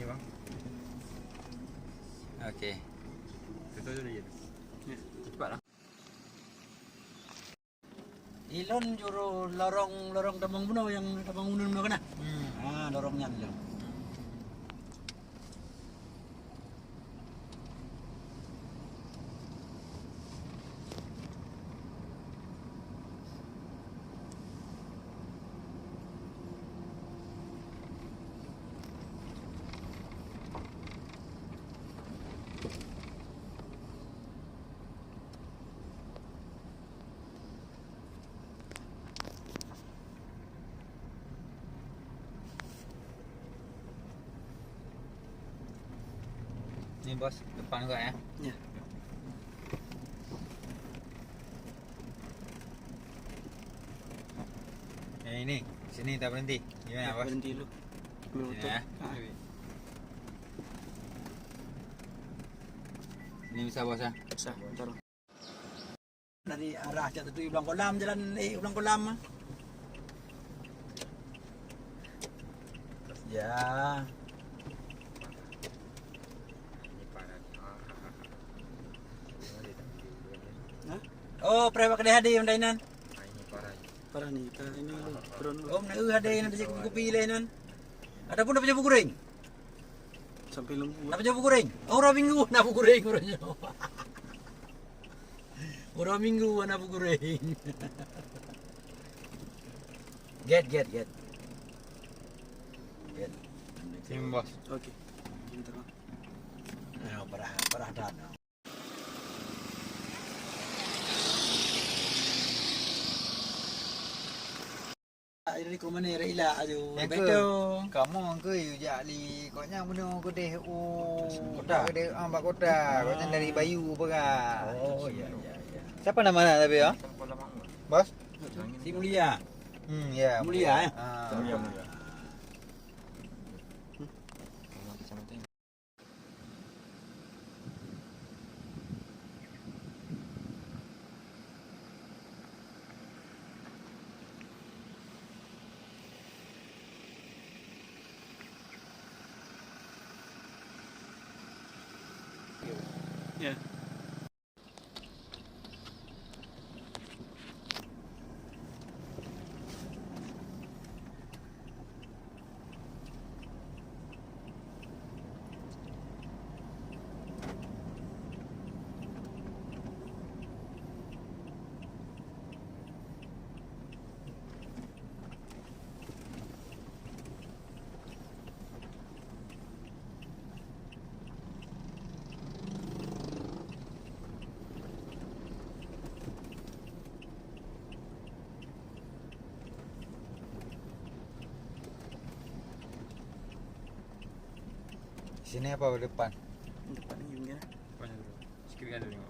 ni bang. Okey. Betul je dia. Ya. Cepatlah. Ilon juru lorong Tabang Buno yang Tabang Buno kena. Lorongnya tu. Ni bos, depan juga ya. Ya. Ini, sini tak berhenti. Gimana bos? Berhenti dulu. Sini ya. Ini bisa bos ya. Sah, bentar. Dari arah Jatuh Tui Ulang Kolam, jalan Ulang Kolam. Ya. Oh, prewak ada hadi yang dainan. Ini parah. Parah nih, ini turun. Oh, nak hadi yang ada kopi lainan. Ada pun dapat jabu goreng. Sampai lembu. Dapat jabu goreng. Oh, orang minggu nak jabu goreng orangnya. Orang minggu nak jabu goreng. Get. Sini bos. Okey. Bentar. Parah dah. Ini kau mana Raila aju. Betul. Kamu ke ujak li kau nyang benda kau deh Kota. Kau deh ambak kota. Kau dari Bayu pegang. Oh, ya. Siapa nama nak tapi ya? Bos? Si Mulia. Ya. Mulia. Mulia. Ya. Sini apa depan? Depan ni juga. Banyak dulu. Sikit kan dulu tengok.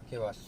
Okey bos.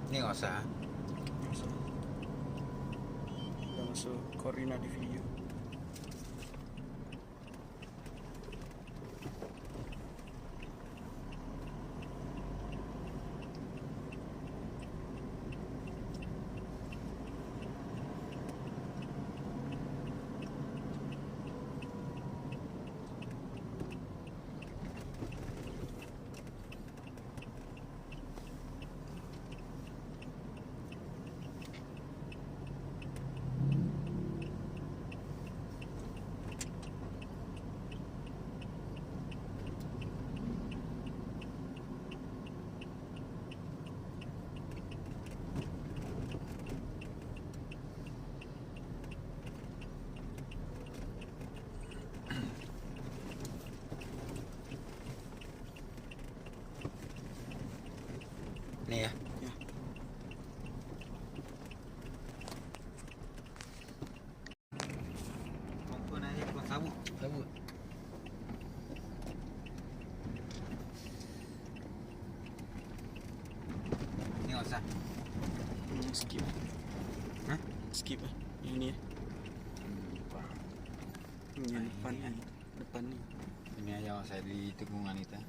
Ni enggak usah. Dah masuk koordinat di video. ah. Skip. Hah? Skip ah. Yang ni. Yang depan ini, ni. Depan ni. Ini ayam saya di tegungan kita.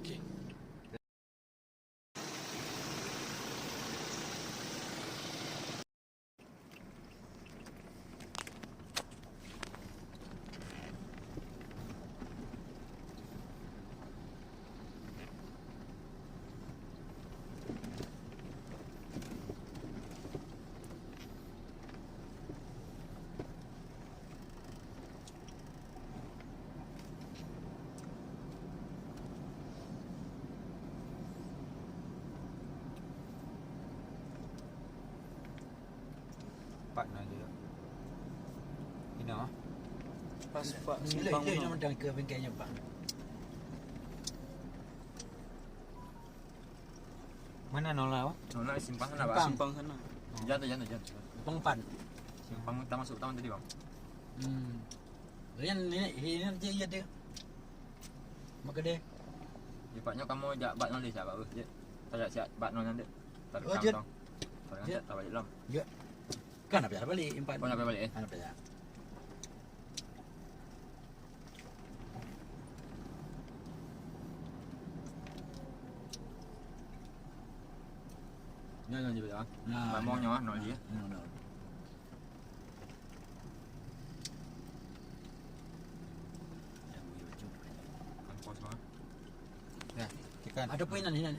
Okey. Partner je. Ini ah. Pas pak Sila simpang itu mana? yang menang ke bengkelnya Pak. Mana nolah awak? Nona simpang sana Simpang. bang. Simpang sana. Jangan. Pengpan. Simpang kita masuk tahun tadi bang. Rian ini nanti iya dia. Maka dia. Cepatnya kamu jak bat non desa bagus je. Saya siap bat non nanti. Tak Oh, Jun. Kalau Jun. tak balik lam. Kan apa balik empat. Kau nak balik eh? Kan apa ya? Jangan je bang. Nah, Mamongnya ah non dia. No. Kan pos bang. Ya, tekan. Ada poinan ini.